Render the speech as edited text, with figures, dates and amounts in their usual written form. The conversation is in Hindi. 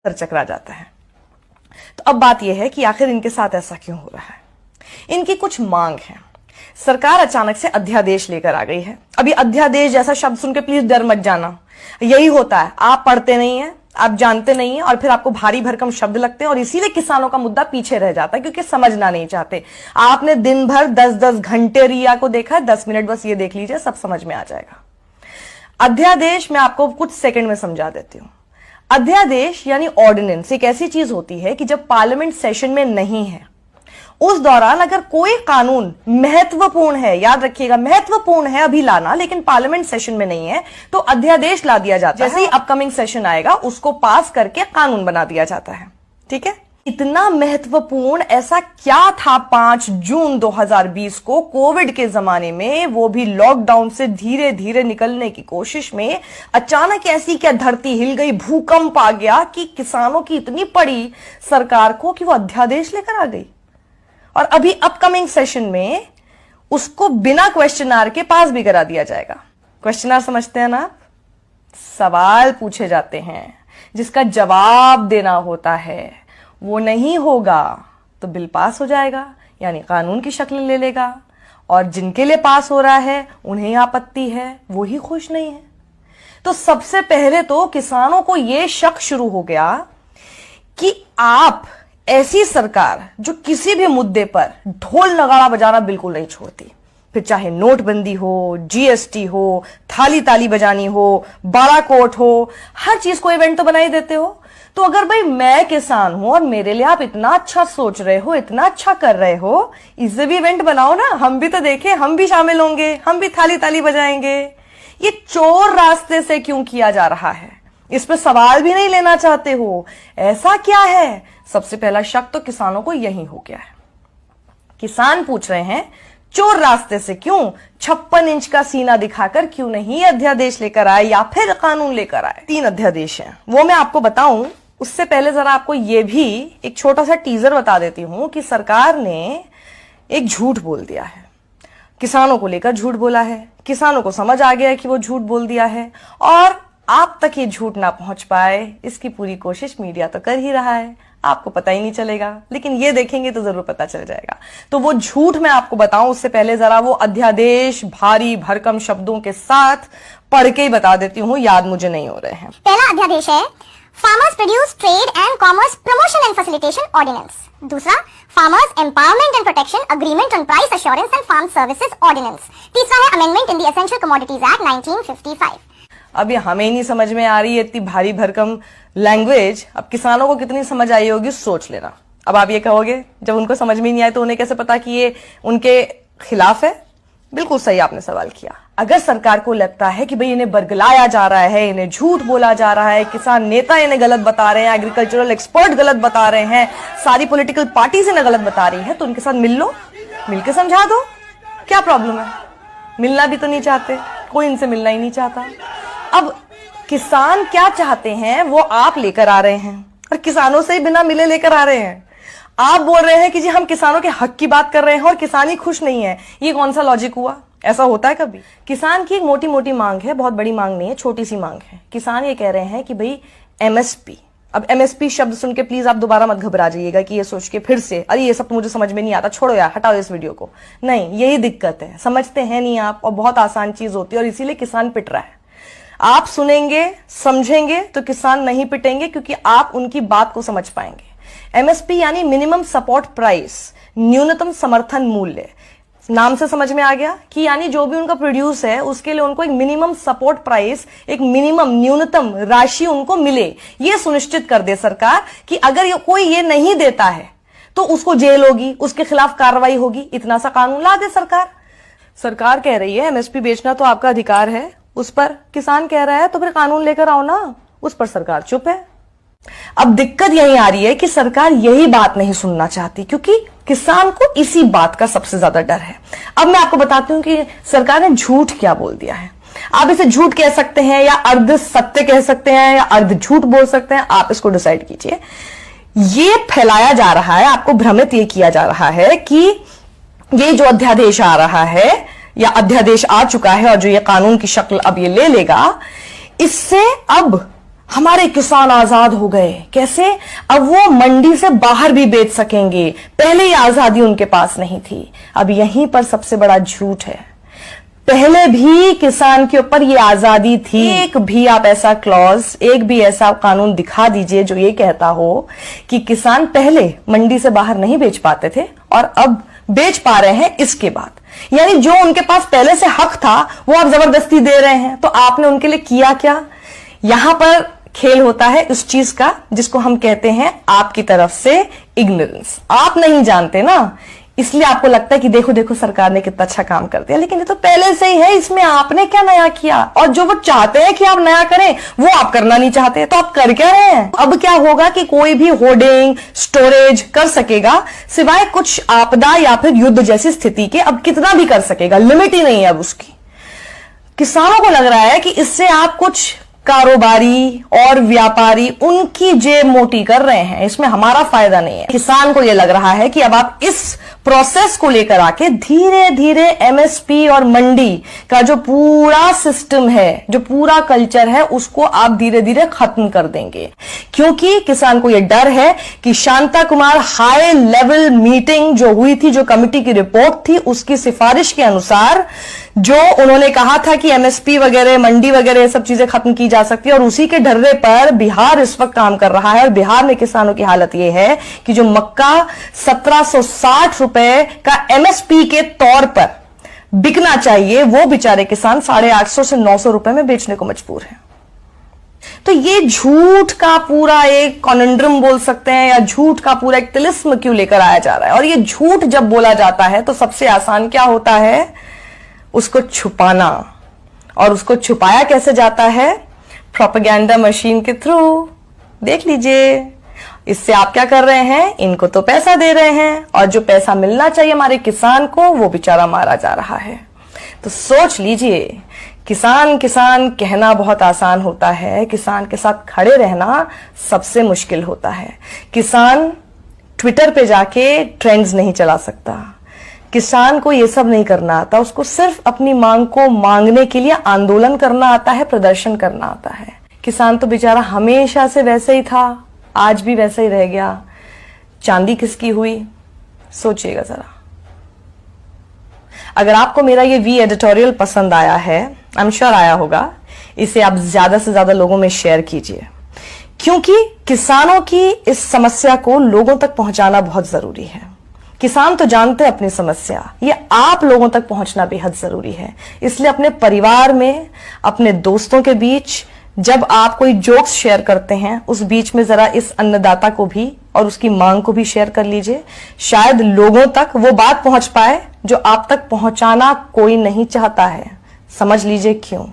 चकरा जाता है। तो अब बात यह है कि आखिर इनके साथ ऐसा क्यों हो रहा है। इनकी कुछ मांग है। सरकार अचानक से अध्यादेश लेकर आ गई है। अभी अध्यादेश जैसा शब्द सुन के प्लीज डर मत जाना, यही होता है, आप पढ़ते नहीं है, आप जानते नहीं है और फिर आपको भारी भरकम शब्द लगते हैं और इसीलिए किसानों का मुद्दा पीछे रह जाता है क्योंकि समझना नहीं चाहते। आपने दिन भर 10-10 घंटे रिया को देखा है, 10 मिनट बस ये देख लीजिए, सब समझ में आ जाएगा। अध्यादेश मैं आपको कुछ सेकंड में समझा देती हूं। अध्यादेश यानी ऑर्डिनेंस एक ऐसी चीज होती है कि जब पार्लियामेंट सेशन में नहीं है उस दौरान अगर कोई कानून महत्वपूर्ण है, याद रखिएगा महत्वपूर्ण है अभी लाना, लेकिन पार्लियामेंट सेशन में नहीं है तो अध्यादेश ला दिया जाता है। जैसे ही अपकमिंग सेशन आएगा उसको पास करके कानून बना दिया जाता है। ठीक है, इतना महत्वपूर्ण ऐसा क्या था 5 जून 2020 को कोविड के जमाने में, वो भी लॉकडाउन से धीरे धीरे निकलने की कोशिश में, अचानक ऐसी क्या धरती हिल गई, भूकंप आ गया कि किसानों की इतनी पड़ी सरकार को कि वो अध्यादेश लेकर आ गई। और अभी अपकमिंग सेशन में उसको बिना क्वेश्चन के पास भी करा दिया जाएगा। क्वेश्चन समझते हैं ना आप? सवाल पूछे जाते हैं जिसका जवाब देना होता है, वो नहीं होगा तो बिल पास हो जाएगा, यानी कानून की शक्ल ले लेगा और जिनके लिए पास हो रहा है उन्हें आपत्ति है, वो ही खुश नहीं है। तो सबसे पहले तो किसानों को यह शक शुरू हो गया कि आप ऐसी सरकार जो किसी भी मुद्दे पर ढोल नगाड़ा बजाना बिल्कुल नहीं छोड़ती, फिर चाहे नोटबंदी हो, जीएसटी हो, थाली ताली बजानी हो, बड़ा कोर्ट हो, हर चीज को इवेंट तो बना ही देते हो। तो अगर भाई मैं किसान हूं और मेरे लिए आप इतना अच्छा सोच रहे हो, इतना अच्छा कर रहे हो, इसे भी इवेंट बनाओ ना, हम भी तो देखें, हम भी शामिल होंगे, हम भी थाली ताली बजाएंगे। ये चोर रास्ते से क्यों किया जा रहा है, इस पे सवाल भी नहीं लेना चाहते हो, ऐसा क्या है? सबसे पहला शक तो किसानों को यही हो गया है। किसान पूछ रहे हैं चोर रास्ते से क्यों, 56 इंच का सीना दिखाकर क्यों नहीं अध्यादेश लेकर आए या फिर कानून लेकर आए। 3 अध्यादेश हैं, वो मैं आपको बताऊं उससे पहले जरा आपको ये भी एक छोटा सा टीजर बता देती हूं कि सरकार ने एक झूठ बोल दिया है, किसानों को लेकर झूठ बोला है, किसानों को समझ आ गया है कि वो झूठ बोल दिया है और आप तक ये झूठ ना पहुंच पाए इसकी पूरी कोशिश मीडिया तो कर ही रहा है, आपको पता ही नहीं चलेगा, लेकिन ये देखेंगे तो जरूर पता चल जाएगा। तो वो झूठ मैं आपको बताऊं उससे पहले जरा वो अध्यादेश भारी भरकम शब्दों के साथ पढ़ के ही बता देती हूँ, याद मुझे नहीं हो रहे हैं। पहला अध्यादेश है farmers produce trade and commerce promotion and facilitation ordinance. दूसरा farmers empowerment and protection agreement on price assurance and farm services ordinance. तीसरा है amendment in the essential commodities act 1955। अब ये हमें नहीं समझ में आ रही है इतनी भारी भरकम लैंग्वेज, अब किसानों को कितनी समझ आई होगी सोच लेना। अब आप ये कहोगे जब उनको समझ में नहीं आए तो उन्हें कैसे पता कि ये उनके खिलाफ है? बिल्कुल सही आपने सवाल किया। अगर सरकार को लगता है कि भाई इन्हें बरगलाया जा रहा है, इन्हें झूठ बोला जा रहा है, किसान नेता इन्हें गलत बता रहे हैं, एग्रीकल्चरल एक्सपर्ट गलत बता रहे हैं, सारी पॉलिटिकल पार्टीज इन्हें गलत बता रही है, तो उनके साथ मिल लो, मिलकर समझा दो, क्या प्रॉब्लम है? मिलना भी तो नहीं चाहते, कोई इनसे मिलना ही नहीं चाहता। अब किसान क्या चाहते हैं वो आप लेकर आ रहे हैं और किसानों से ही बिना मिले लेकर आ रहे हैं। आप बोल रहे हैं कि जी हम किसानों के हक की बात कर रहे हैं और किसान ही खुश नहीं है, ये कौन सा लॉजिक हुआ? ऐसा होता है कभी? किसान की एक मोटी मोटी मांग है, बहुत बड़ी मांग नहीं है, छोटी सी मांग है। किसान ये कह रहे हैं कि भाई एमएसपी, अब एमएसपी शब्द सुन के प्लीज आप दोबारा मत घबरा जाइएगा कि ये सोच के फिर से अरे ये सब तो मुझे समझ में नहीं आता, छोड़ो यार, हटाओ इस वीडियो को। नहीं, यही दिक्कत है, समझते हैं नहीं आप, और बहुत आसान चीज होती है और इसीलिए किसान पिट रहा है। आप सुनेंगे समझेंगे तो किसान नहीं पिटेंगे क्योंकि आप उनकी बात को समझ पाएंगे। एमएसपी यानी मिनिमम सपोर्ट प्राइस, न्यूनतम समर्थन मूल्य, नाम से समझ में आ गया कि यानी जो भी उनका प्रोड्यूस है उसके लिए उनको एक मिनिमम सपोर्ट प्राइस, एक मिनिमम न्यूनतम राशि उनको मिले, ये सुनिश्चित कर दे सरकार कि अगर कोई ये नहीं देता है तो उसको जेल होगी, उसके खिलाफ कार्रवाई होगी। इतना सा कानून ला दे सरकार। सरकार कह रही है एमएसपी बेचना तो आपका अधिकार है, उस पर किसान कह रहा है तो फिर कानून लेकर आओ ना, उस पर सरकार चुप है। अब दिक्कत यही आ रही है कि सरकार यही बात नहीं सुनना चाहती क्योंकि किसान को इसी बात का सबसे ज्यादा डर है। अब मैं आपको बताती हूं कि सरकार ने झूठ क्या बोल दिया है। आप इसे झूठ कह सकते हैं या अर्ध सत्य कह सकते हैं या अर्ध झूठ बोल सकते हैं, आप इसको डिसाइड कीजिए। ये फैलाया जा रहा है, आपको भ्रमित ये किया जा रहा है कि ये जो अध्यादेश आ रहा है या अध्यादेश आ चुका है और जो ये कानून की शक्ल अब ये ले लेगा, इससे अब हमारे किसान आजाद हो गए। कैसे? अब वो मंडी से बाहर भी बेच सकेंगे। पहले ये आजादी उनके पास नहीं थी। अब यहीं पर सबसे बड़ा झूठ है, पहले भी किसान के ऊपर ये आजादी थी। एक भी आप ऐसा क्लॉज, एक भी ऐसा कानून दिखा दीजिए जो ये कहता हो कि किसान पहले मंडी से बाहर नहीं बेच पाते थे और अब बेच पा रहे हैं इसके बाद। यानी जो उनके पास पहले से हक था वो आप जबरदस्ती दे रहे हैं। तो आपने उनके लिए किया क्या? यहां पर खेल होता है उस चीज का जिसको हम कहते हैं आपकी तरफ से इग्नोरेंस। आप नहीं जानते ना, इसलिए आपको लगता है कि देखो देखो सरकार ने कितना अच्छा काम कर दिया, लेकिन ये तो पहले से ही है, इसमें आपने क्या नया किया? और जो वो चाहते हैं कि आप नया करें वो आप करना नहीं चाहते, तो आप कर क्या रहे हैं? अब क्या होगा कि कोई भी होर्डिंग स्टोरेज कर सकेगा सिवाय कुछ आपदा या फिर युद्ध जैसी स्थिति के। अब कितना भी कर सकेगा, लिमिट ही नहीं है अब उसकी। किसानों को लग रहा है कि इससे आप कुछ कारोबारी और व्यापारी उनकी जेब मोटी कर रहे हैं, इसमें हमारा फायदा नहीं है। किसान को यह लग रहा है कि अब आप इस प्रोसेस को लेकर आके धीरे धीरे एमएसपी और मंडी का जो पूरा सिस्टम है, जो पूरा कल्चर है, उसको आप धीरे धीरे खत्म कर देंगे। क्योंकि किसान को यह डर है कि Shanta Kumar high level meeting जो हुई थी, जो कमिटी की रिपोर्ट थी, उसकी सिफारिश के अनुसार जो उन्होंने कहा था कि एमएसपी वगैरह, मंडी वगैरह ये सब चीजें खत्म की जा सकती है, और उसी के डर्रे पर बिहार इस वक्त काम कर रहा है। और बिहार में किसानों की हालत यह है कि जो मक्का 1760 रुपए का एमएसपी के तौर पर बिकना चाहिए, वो बेचारे किसान 850 से 900 रुपए में बेचने को मजबूर हैं। तो ये झूठ का पूरा एक कॉन्ड्रम बोल सकते हैं, या झूठ का पूरा एक तिलिस्म क्यों लेकर आया जा रहा है? और ये झूठ जब बोला जाता है तो सबसे आसान क्या होता है? उसको छुपाना। और उसको छुपाया कैसे जाता है? प्रोपेगेंडा मशीन के थ्रू। देख लीजिए, इससे आप क्या कर रहे हैं? इनको तो पैसा दे रहे हैं, और जो पैसा मिलना चाहिए हमारे किसान को, वो बेचारा मारा जा रहा है। तो सोच लीजिए, किसान किसान कहना बहुत आसान होता है, किसान के साथ खड़े रहना सबसे मुश्किल होता है। किसान ट्विटर पे जाके ट्रेंड्स नहीं चला सकता, किसान को ये सब नहीं करना आता, उसको सिर्फ अपनी मांग को मांगने के लिए आंदोलन करना आता है, प्रदर्शन करना आता है। किसान तो बेचारा हमेशा से वैसे ही था, आज भी वैसे ही रह गया। चांदी किसकी हुई? सोचिएगा जरा। अगर आपको मेरा ये वी एडिटोरियल पसंद आया है, आई एम श्योर आया होगा, इसे आप ज्यादा से ज्यादा लोगों में शेयर कीजिए, क्योंकि किसानों की इस समस्या को लोगों तक पहुंचाना बहुत जरूरी है। किसान तो जानते हैं अपनी समस्या, ये आप लोगों तक पहुंचना बेहद जरूरी है। इसलिए अपने परिवार में, अपने दोस्तों के बीच जब आप कोई जोक्स शेयर करते हैं, उस बीच में जरा इस अन्नदाता को भी और उसकी मांग को भी शेयर कर लीजिए। शायद लोगों तक वो बात पहुंच पाए जो आप तक पहुंचाना कोई नहीं चाहता है। समझ लीजिए क्यों।